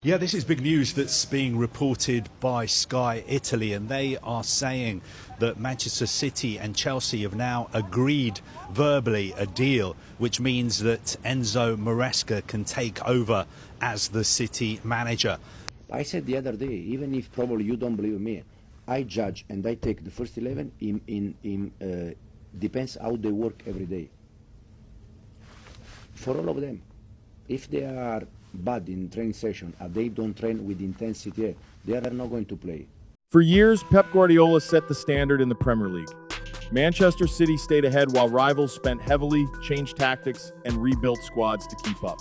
Yeah, this is big news that's being reported by Sky Italy, and they are saying that Manchester City and Chelsea have now agreed verbally a deal, which means that Enzo Maresca can take over as the City manager. I said the other day, even if probably you don't believe me, I judge and I take the first 11 depends how they work every day. For all of them, if they are bad in training session and they don't train with intensity, they are not going to play. For years, Pep Guardiola set the standard in the Premier League. Manchester City stayed ahead while rivals spent heavily, changed tactics, and rebuilt squads to keep up.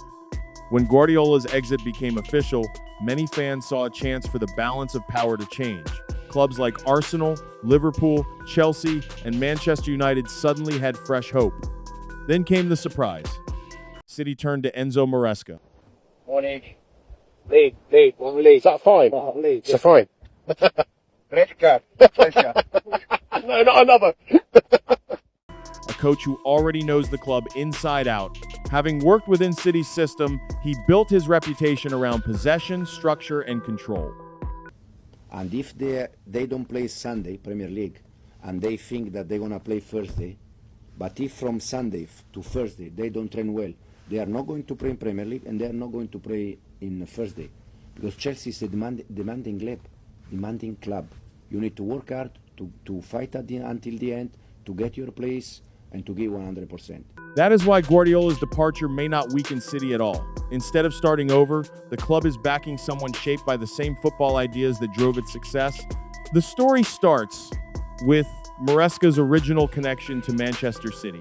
When Guardiola's exit became official, many fans saw a chance for the balance of power to change. Clubs like Arsenal, Liverpool, Chelsea, and Manchester United suddenly had fresh hope. Then came the surprise. City turned to Enzo Maresca. Morning. Lead, one lead. Is that fine? Oh, lead. It's a fine. Red card. No, not another. A coach who already knows the club inside out. Having worked within City's system, he built his reputation around possession, structure, and control. And if they don't play Sunday, Premier League, and they think that they're going to play Thursday, but if from Sunday to Thursday they don't train well, they are not going to play in Premier League and they are not going to play in Thursday. Because Chelsea is a demanding club. You need to work hard to fight until the end, to get your place, and to give 100%. That is why Guardiola's departure may not weaken City at all. Instead of starting over, the club is backing someone shaped by the same football ideas that drove its success. The story starts with Maresca's original connection to Manchester City.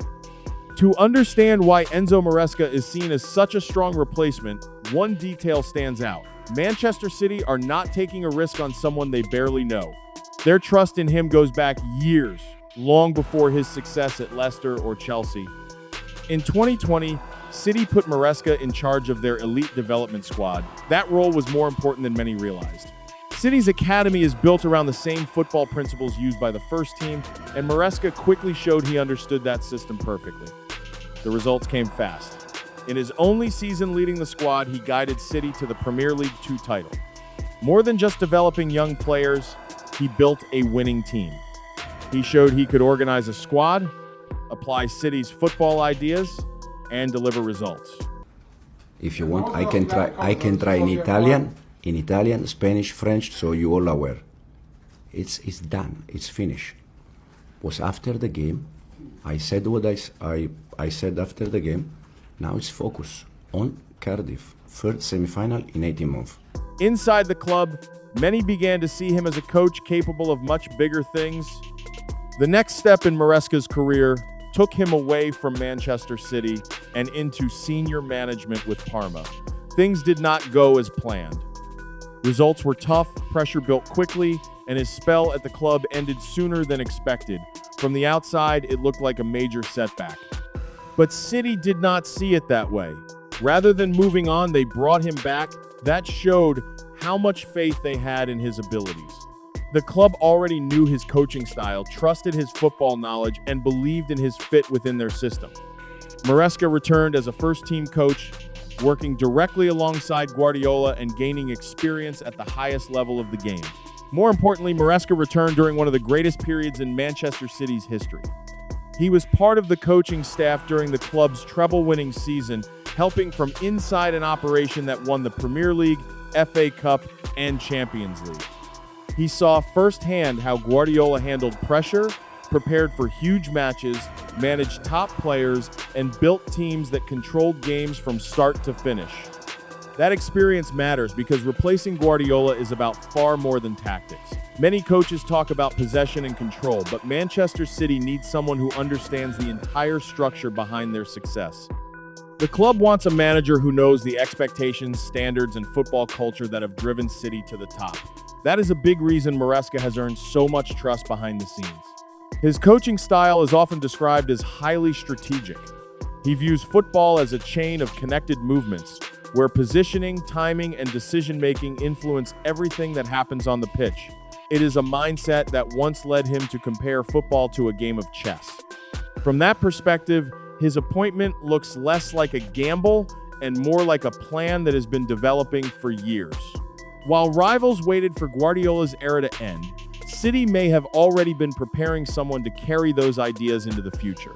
To understand why Enzo Maresca is seen as such a strong replacement, one detail stands out. Manchester City are not taking a risk on someone they barely know. Their trust in him goes back years, long before his success at Leicester or Chelsea. In 2020, City put Maresca in charge of their elite development squad. That role was more important than many realized. City's academy is built around the same football principles used by the first team, and Maresca quickly showed he understood that system perfectly. The results came fast. In his only season leading the squad, he guided City to the Premier League 2 title. More than just developing young players, he built a winning team. He showed he could organize a squad, apply City's football ideas, and deliver results. If you want, I can try in Italian, Spanish, French, so you all aware. It's done. It's finished. Was after the game. I said what I said after the game. Now it's focus on Cardiff, third semi-final in 18 months. Inside the club, many began to see him as a coach capable of much bigger things. The next step in Maresca's career took him away from Manchester City and into senior management with Parma. Things did not go as planned. Results were tough, pressure built quickly, and his spell at the club ended sooner than expected. From the outside, it looked like a major setback. But City did not see it that way. Rather than moving on, they brought him back. That showed how much faith they had in his abilities. The club already knew his coaching style, trusted his football knowledge, and believed in his fit within their system. Maresca returned as a first-team coach, working directly alongside Guardiola and gaining experience at the highest level of the game. More importantly, Maresca returned during one of the greatest periods in Manchester City's history. He was part of the coaching staff during the club's treble-winning season, helping from inside an operation that won the Premier League, FA Cup, and Champions League. He saw firsthand how Guardiola handled pressure, prepared for huge matches, managed top players, and built teams that controlled games from start to finish. That experience matters because replacing Guardiola is about far more than tactics. Many coaches talk about possession and control, but Manchester City needs someone who understands the entire structure behind their success. The club wants a manager who knows the expectations, standards, and football culture that have driven City to the top. That is a big reason Maresca has earned so much trust behind the scenes. His coaching style is often described as highly strategic. He views football as a chain of connected movements, where positioning, timing, and decision-making influence everything that happens on the pitch. It is a mindset that once led him to compare football to a game of chess. From that perspective, his appointment looks less like a gamble and more like a plan that has been developing for years. While rivals waited for Guardiola's era to end, City may have already been preparing someone to carry those ideas into the future.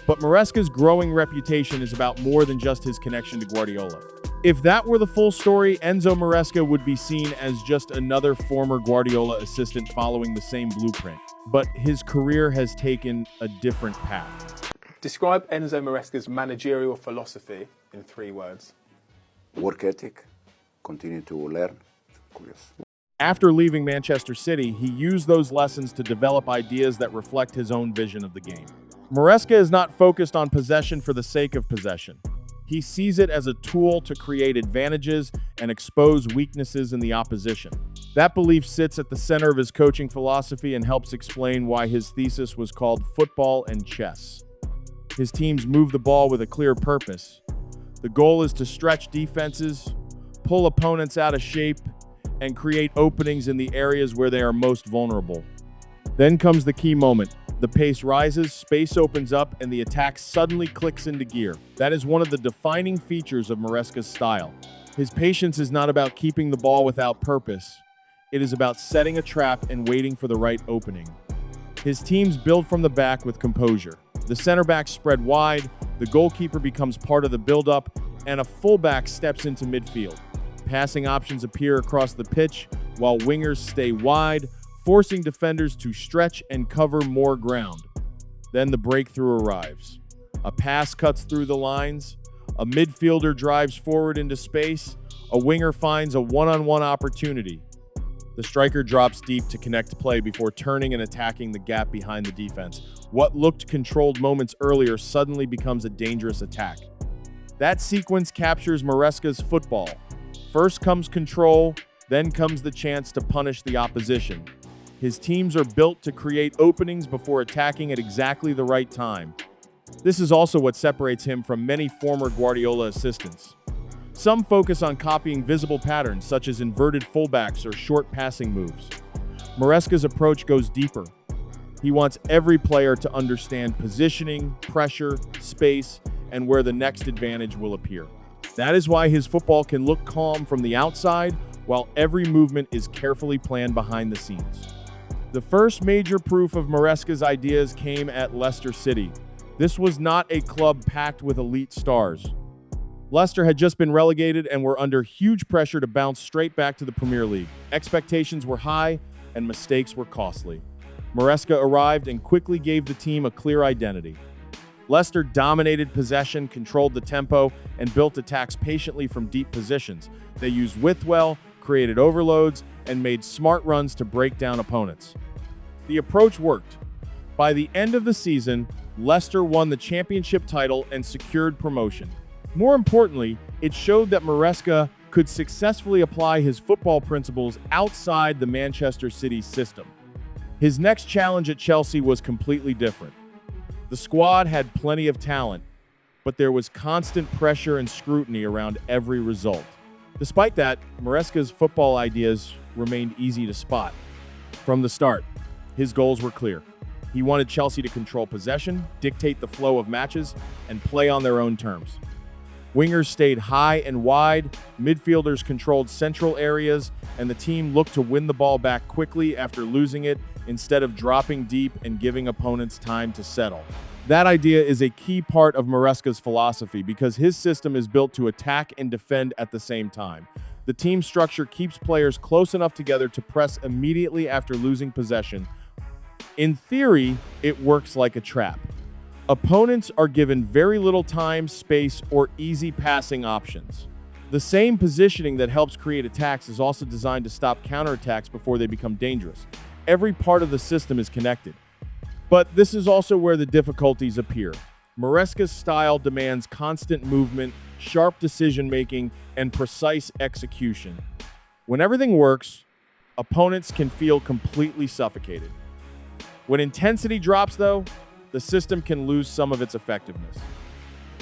But Maresca's growing reputation is about more than just his connection to Guardiola. If that were the full story, Enzo Maresca would be seen as just another former Guardiola assistant following the same blueprint. But his career has taken a different path. Describe Enzo Maresca's managerial philosophy in 3 words. Work ethic, continue to learn. Curious. After leaving Manchester City, he used those lessons to develop ideas that reflect his own vision of the game. Maresca is not focused on possession for the sake of possession. He sees it as a tool to create advantages and expose weaknesses in the opposition. That belief sits at the center of his coaching philosophy and helps explain why his thesis was called football and chess. His teams move the ball with a clear purpose. The goal is to stretch defenses, pull opponents out of shape, and create openings in the areas where they are most vulnerable. Then comes the key moment. The pace rises, space opens up, and the attack suddenly clicks into gear. That is one of the defining features of Maresca's style. His patience is not about keeping the ball without purpose. It is about setting a trap and waiting for the right opening. His teams build from the back with composure. The center back spread wide, the goalkeeper becomes part of the build-up, and a fullback steps into midfield. Passing options appear across the pitch, while wingers stay wide, forcing defenders to stretch and cover more ground. Then the breakthrough arrives. A pass cuts through the lines, a midfielder drives forward into space, a winger finds a one-on-one opportunity. The striker drops deep to connect play before turning and attacking the gap behind the defense. What looked controlled moments earlier suddenly becomes a dangerous attack. That sequence captures Maresca's football. First comes control, then comes the chance to punish the opposition. His teams are built to create openings before attacking at exactly the right time. This is also what separates him from many former Guardiola assistants. Some focus on copying visible patterns such as inverted fullbacks or short passing moves. Maresca's approach goes deeper. He wants every player to understand positioning, pressure, space, and where the next advantage will appear. That is why his football can look calm from the outside, while every movement is carefully planned behind the scenes. The first major proof of Maresca's ideas came at Leicester City. This was not a club packed with elite stars. Leicester had just been relegated and were under huge pressure to bounce straight back to the Premier League. Expectations were high and mistakes were costly. Maresca arrived and quickly gave the team a clear identity. Leicester dominated possession, controlled the tempo, and built attacks patiently from deep positions. They used width well, created overloads, and made smart runs to break down opponents. The approach worked. By the end of the season, Leicester won the championship title and secured promotion. More importantly, it showed that Maresca could successfully apply his football principles outside the Manchester City system. His next challenge at Chelsea was completely different. The squad had plenty of talent, but there was constant pressure and scrutiny around every result. Despite that, Maresca's football ideas remained easy to spot. From the start, his goals were clear. He wanted Chelsea to control possession, dictate the flow of matches, and play on their own terms. Wingers stayed high and wide, midfielders controlled central areas, and the team looked to win the ball back quickly after losing it instead of dropping deep and giving opponents time to settle. That idea is a key part of Maresca's philosophy because his system is built to attack and defend at the same time. The team structure keeps players close enough together to press immediately after losing possession. In theory, it works like a trap. Opponents are given very little time, space, or easy passing options. The same positioning that helps create attacks is also designed to stop counterattacks before they become dangerous. Every part of the system is connected. But this is also where the difficulties appear. Maresca's style demands constant movement, sharp decision-making, and precise execution. When everything works, opponents can feel completely suffocated. When intensity drops, though, the system can lose some of its effectiveness.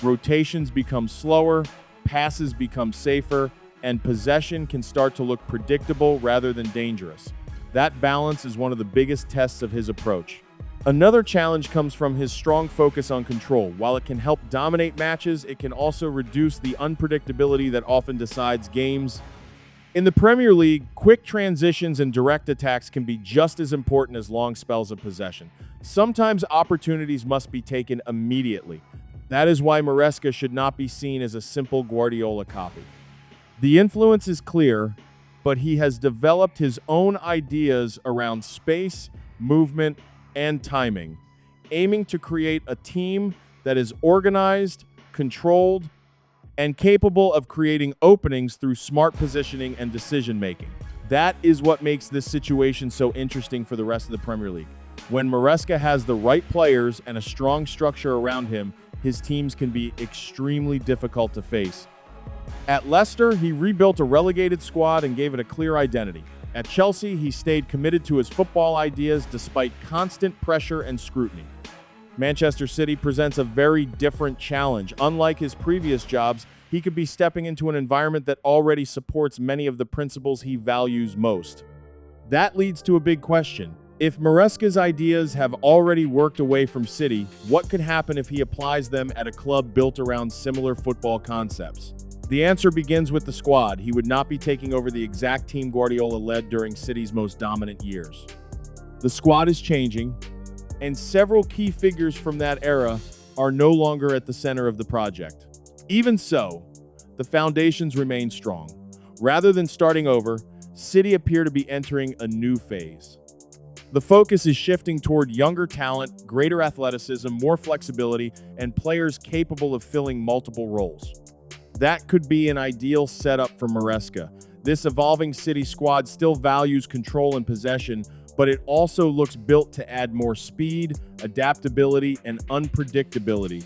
Rotations become slower, passes become safer, and possession can start to look predictable rather than dangerous. That balance is one of the biggest tests of his approach. Another challenge comes from his strong focus on control. While it can help dominate matches, it can also reduce the unpredictability that often decides games. In the Premier League, quick transitions and direct attacks can be just as important as long spells of possession. Sometimes opportunities must be taken immediately. That is why Maresca should not be seen as a simple Guardiola copy. The influence is clear, but he has developed his own ideas around space, movement, and timing, aiming to create a team that is organized, controlled, and capable of creating openings through smart positioning and decision-making. That is what makes this situation so interesting for the rest of the Premier League. When Maresca has the right players and a strong structure around him, his teams can be extremely difficult to face. At Leicester, he rebuilt a relegated squad and gave it a clear identity. At Chelsea, he stayed committed to his football ideas despite constant pressure and scrutiny. Manchester City presents a very different challenge. Unlike his previous jobs, he could be stepping into an environment that already supports many of the principles he values most. That leads to a big question. If Maresca's ideas have already worked away from City, what could happen if he applies them at a club built around similar football concepts? The answer begins with the squad. He would not be taking over the exact team Guardiola led during City's most dominant years. The squad is changing, and several key figures from that era are no longer at the center of the project. Even so, the foundations remain strong. Rather than starting over, City appear to be entering a new phase. The focus is shifting toward younger talent, greater athleticism, more flexibility, and players capable of filling multiple roles. That could be an ideal setup for Maresca. This evolving City squad still values control and possession, but it also looks built to add more speed, adaptability, and unpredictability.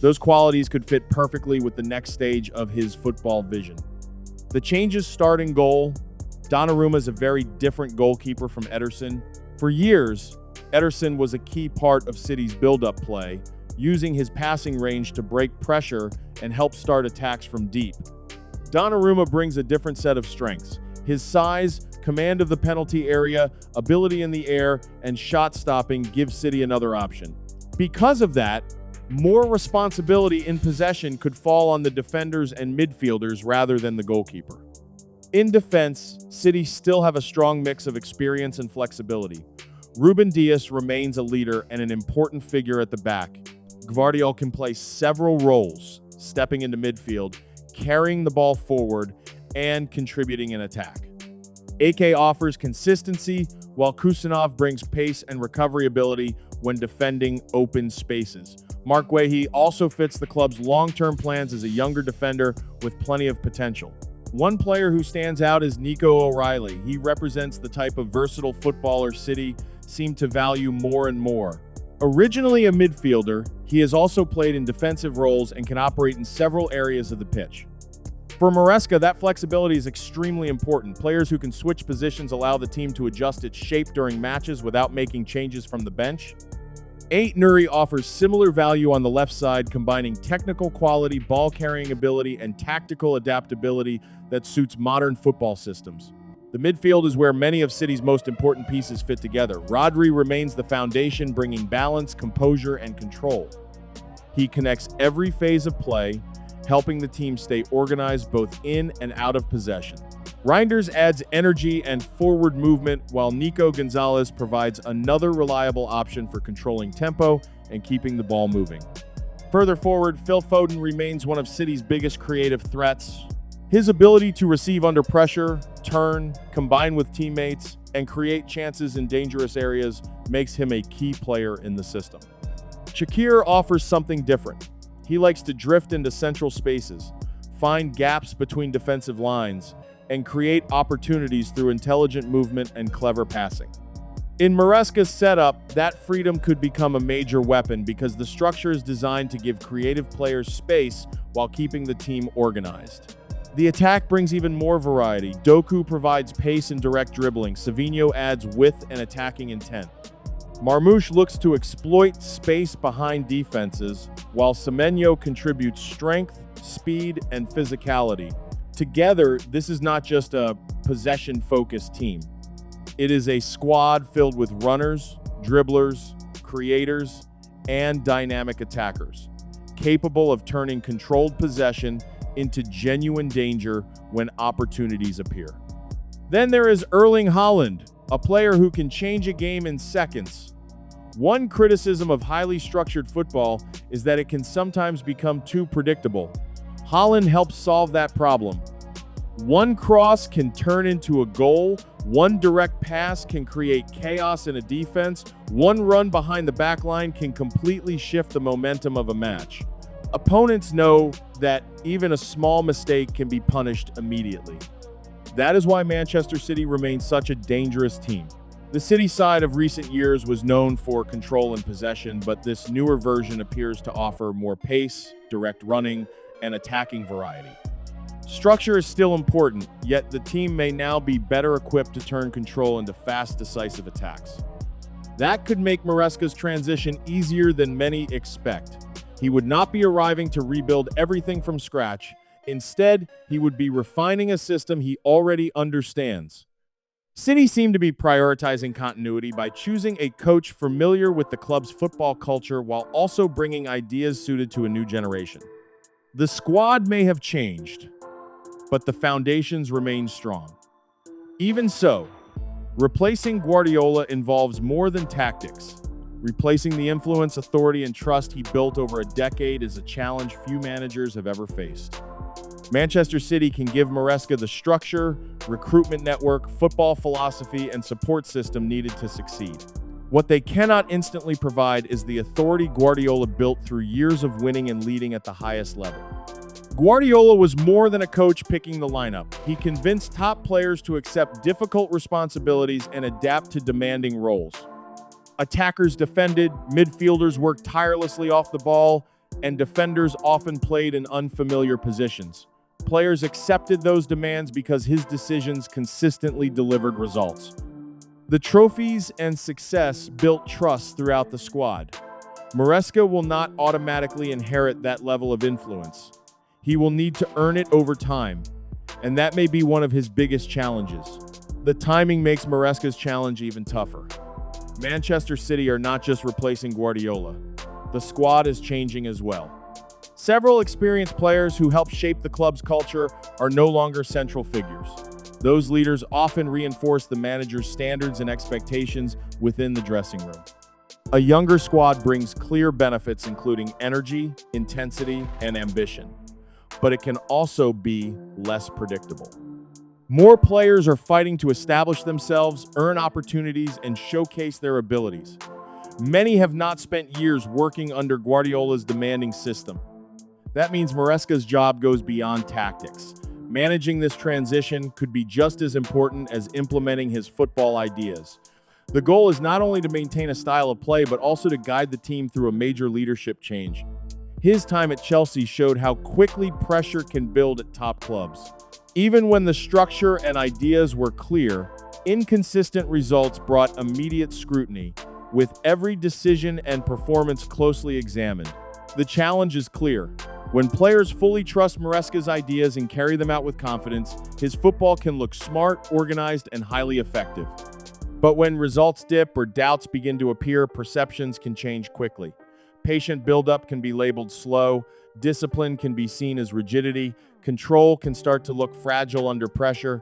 Those qualities could fit perfectly with the next stage of his football vision. The changes start in goal. Donnarumma is a very different goalkeeper from Ederson. For years, Ederson was a key part of City's build-up play, using his passing range to break pressure and help start attacks from deep. Donnarumma brings a different set of strengths. His size, command of the penalty area, ability in the air, and shot stopping give City another option. Because of that, more responsibility in possession could fall on the defenders and midfielders rather than the goalkeeper. In defense, City still have a strong mix of experience and flexibility. Ruben Dias remains a leader and an important figure at the back. Gvardiol can play several roles, stepping into midfield, carrying the ball forward, and contributing in attack. AK offers consistency, while Kusanov brings pace and recovery ability when defending open spaces. Mark Guehi also fits the club's long-term plans as a younger defender with plenty of potential. One player who stands out is Nico O'Reilly. He represents the type of versatile footballer City seem to value more and more. Originally a midfielder, he has also played in defensive roles and can operate in several areas of the pitch. For Maresca, that flexibility is extremely important. Players who can switch positions allow the team to adjust its shape during matches without making changes from the bench. Nuri offers similar value on the left side, combining technical quality, ball-carrying ability, and tactical adaptability that suits modern football systems. The midfield is where many of City's most important pieces fit together. Rodri remains the foundation, bringing balance, composure, and control. He connects every phase of play, helping the team stay organized both in and out of possession. Reinders adds energy and forward movement, while Nico Gonzalez provides another reliable option for controlling tempo and keeping the ball moving. Further forward, Phil Foden remains one of City's biggest creative threats. His ability to receive under pressure, turn, combine with teammates, and create chances in dangerous areas makes him a key player in the system. Shaqiri offers something different. He likes to drift into central spaces, find gaps between defensive lines, and create opportunities through intelligent movement and clever passing. In Maresca's setup, that freedom could become a major weapon because the structure is designed to give creative players space while keeping the team organized. The attack brings even more variety. Doku provides pace and direct dribbling. Savinho adds width and attacking intent. Marmoush looks to exploit space behind defenses, while Semenyo contributes strength, speed, and physicality. Together, this is not just a possession-focused team. It is a squad filled with runners, dribblers, creators and dynamic attackers, capable of turning controlled possession into genuine danger when opportunities appear. Then there is Erling Haaland, a player who can change a game in seconds. One criticism of highly structured football is that it can sometimes become too predictable. Haaland helps solve that problem. One cross can turn into a goal, one direct pass can create chaos in a defense, one run behind the back line can completely shift the momentum of a match. Opponents know that even a small mistake can be punished immediately. That is why Manchester City remains such a dangerous team. The City side of recent years was known for control and possession, but this newer version appears to offer more pace, direct running, and attacking variety. Structure is still important, yet the team may now be better equipped to turn control into fast, decisive attacks. That could make Maresca's transition easier than many expect. He would not be arriving to rebuild everything from scratch. Instead, he would be refining a system he already understands. City seem to be prioritizing continuity by choosing a coach familiar with the club's football culture while also bringing ideas suited to a new generation. The squad may have changed, but the foundations remain strong. Even so, replacing Guardiola involves more than tactics. Replacing the influence, authority, and trust he built over a decade is a challenge few managers have ever faced. Manchester City can give Maresca the structure, recruitment network, football philosophy, and support system needed to succeed. What they cannot instantly provide is the authority Guardiola built through years of winning and leading at the highest level. Guardiola was more than a coach picking the lineup. He convinced top players to accept difficult responsibilities and adapt to demanding roles. Attackers defended, midfielders worked tirelessly off the ball, and defenders often played in unfamiliar positions. Players accepted those demands because his decisions consistently delivered results. The trophies and success built trust throughout the squad. Maresca will not automatically inherit that level of influence. He will need to earn it over time, and that may be one of his biggest challenges. The timing makes Maresca's challenge even tougher. Manchester City are not just replacing Guardiola. The squad is changing as well. Several experienced players who helped shape the club's culture are no longer central figures. Those leaders often reinforce the manager's standards and expectations within the dressing room. A younger squad brings clear benefits including energy, intensity, and ambition, but it can also be less predictable. More players are fighting to establish themselves, earn opportunities, and showcase their abilities. Many have not spent years working under Guardiola's demanding system. That means Maresca's job goes beyond tactics. Managing this transition could be just as important as implementing his football ideas. The goal is not only to maintain a style of play, but also to guide the team through a major leadership change. His time at Chelsea showed how quickly pressure can build at top clubs. Even when the structure and ideas were clear, inconsistent results brought immediate scrutiny, with every decision and performance closely examined. The challenge is clear. When players fully trust Maresca's ideas and carry them out with confidence, his football can look smart, organized, and highly effective. But when results dip or doubts begin to appear, perceptions can change quickly. Patient buildup can be labeled slow, discipline can be seen as rigidity, control can start to look fragile under pressure.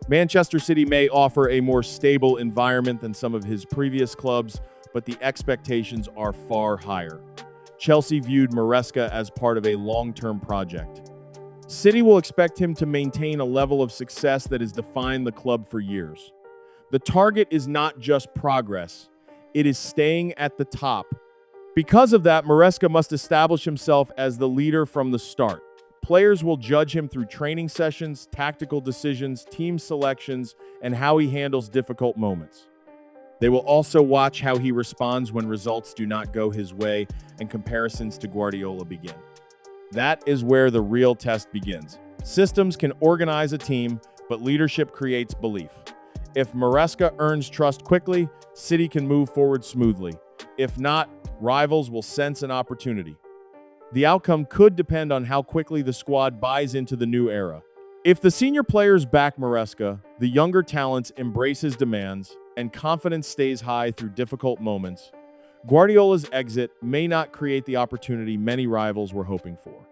Manchester City may offer a more stable environment than some of his previous clubs, but the expectations are far higher. Chelsea viewed Maresca as part of a long-term project. City will expect him to maintain a level of success that has defined the club for years. The target is not just progress, it is staying at the top. Because of that, Maresca must establish himself as the leader from the start. Players will judge him through training sessions, tactical decisions, team selections, and how he handles difficult moments. They will also watch how he responds when results do not go his way and comparisons to Guardiola begin. That is where the real test begins. Systems can organize a team, but leadership creates belief. If Maresca earns trust quickly, City can move forward smoothly. If not, rivals will sense an opportunity. The outcome could depend on how quickly the squad buys into the new era. If the senior players back Maresca, the younger talents embrace his demands, and confidence stays high through difficult moments, Guardiola's exit may not create the opportunity many rivals were hoping for.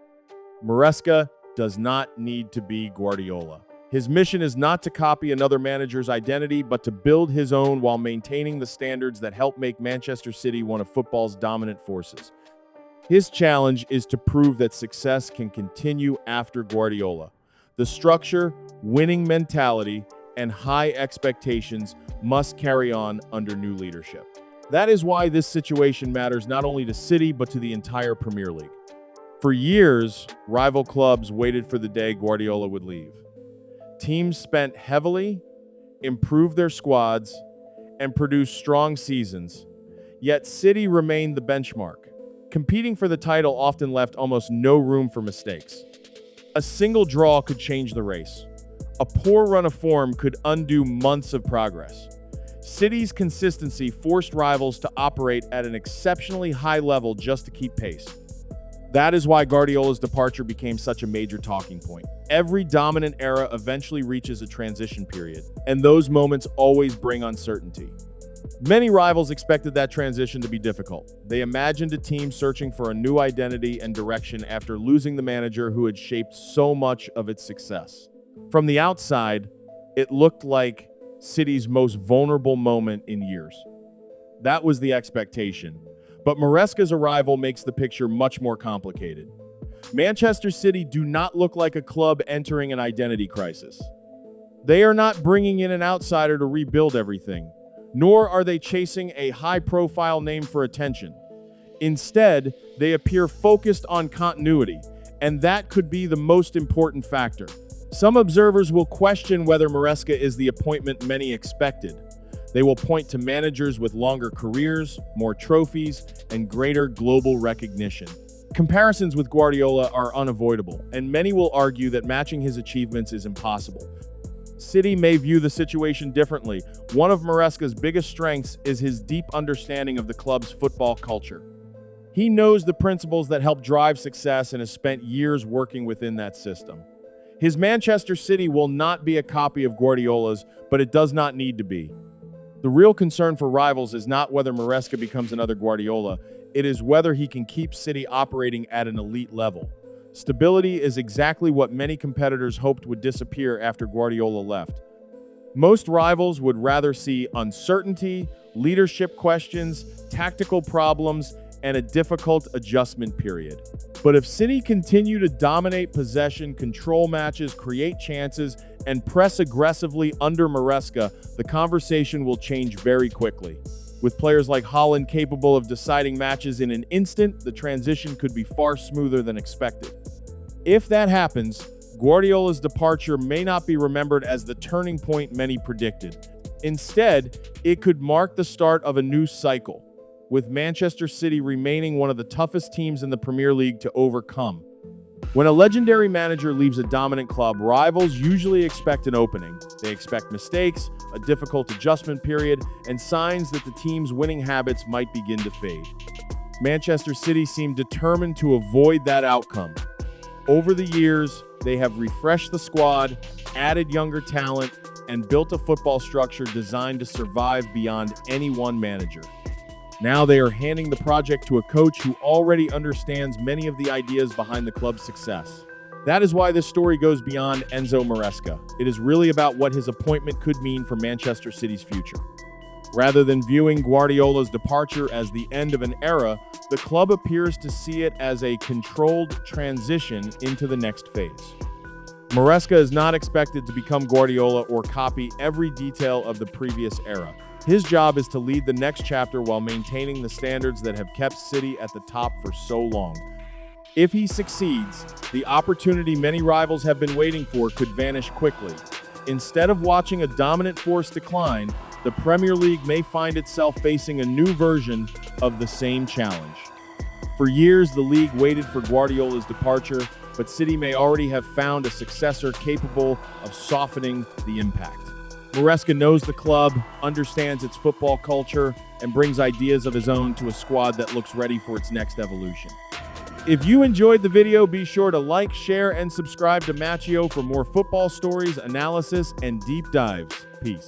Maresca does not need to be Guardiola. His mission is not to copy another manager's identity, but to build his own while maintaining the standards that help make Manchester City one of football's dominant forces. His challenge is to prove that success can continue after Guardiola. The structure, winning mentality, and high expectations must carry on under new leadership. That is why this situation matters not only to City, but to the entire Premier League. For years, rival clubs waited for the day Guardiola would leave. Teams spent heavily, improved their squads, and produced strong seasons. Yet City remained the benchmark. Competing for the title often left almost no room for mistakes. A single draw could change the race. A poor run of form could undo months of progress. City's consistency forced rivals to operate at an exceptionally high level just to keep pace. That is why Guardiola's departure became such a major talking point. Every dominant era eventually reaches a transition period, and those moments always bring uncertainty. Many rivals expected that transition to be difficult. They imagined a team searching for a new identity and direction after losing the manager who had shaped so much of its success. From the outside, it looked like City's most vulnerable moment in years. That was the expectation. But Maresca's arrival makes the picture much more complicated. Manchester City do not look like a club entering an identity crisis. They are not bringing in an outsider to rebuild everything, nor are they chasing a high-profile name for attention. Instead, they appear focused on continuity, and that could be the most important factor. Some observers will question whether Maresca is the appointment many expected. They will point to managers with longer careers, more trophies, and greater global recognition. Comparisons with Guardiola are unavoidable, and many will argue that matching his achievements is impossible. City may view the situation differently. One of Maresca's biggest strengths is his deep understanding of the club's football culture. He knows the principles that help drive success and has spent years working within that system. His Manchester City will not be a copy of Guardiola's, but it does not need to be. The real concern for rivals is not whether Maresca becomes another Guardiola, it is whether he can keep City operating at an elite level. Stability is exactly what many competitors hoped would disappear after Guardiola left. Most rivals would rather see uncertainty, leadership questions, tactical problems, and a difficult adjustment period. But if City continue to dominate possession, control matches, create chances, and press aggressively under Maresca, the conversation will change very quickly. With players like Haaland capable of deciding matches in an instant, the transition could be far smoother than expected. If that happens, Guardiola's departure may not be remembered as the turning point many predicted. Instead, it could mark the start of a new cycle, with Manchester City remaining one of the toughest teams in the Premier League to overcome. When a legendary manager leaves a dominant club, rivals usually expect an opening. They expect mistakes, a difficult adjustment period, and signs that the team's winning habits might begin to fade. Manchester City seem determined to avoid that outcome. Over the years, they have refreshed the squad, added younger talent, and built a football structure designed to survive beyond any one manager. Now they are handing the project to a coach who already understands many of the ideas behind the club's success. That is why this story goes beyond Enzo Maresca. It is really about what his appointment could mean for Manchester City's future. Rather than viewing Guardiola's departure as the end of an era, the club appears to see it as a controlled transition into the next phase. Maresca is not expected to become Guardiola or copy every detail of the previous era. His job is to lead the next chapter while maintaining the standards that have kept City at the top for so long. If he succeeds, the opportunity many rivals have been waiting for could vanish quickly. Instead of watching a dominant force decline, the Premier League may find itself facing a new version of the same challenge. For years, the league waited for Guardiola's departure, but City may already have found a successor capable of softening the impact. Maresca knows the club, understands its football culture, and brings ideas of his own to a squad that looks ready for its next evolution. If you enjoyed the video, be sure to like, share, and subscribe to Matchio for more football stories, analysis, and deep dives. Peace.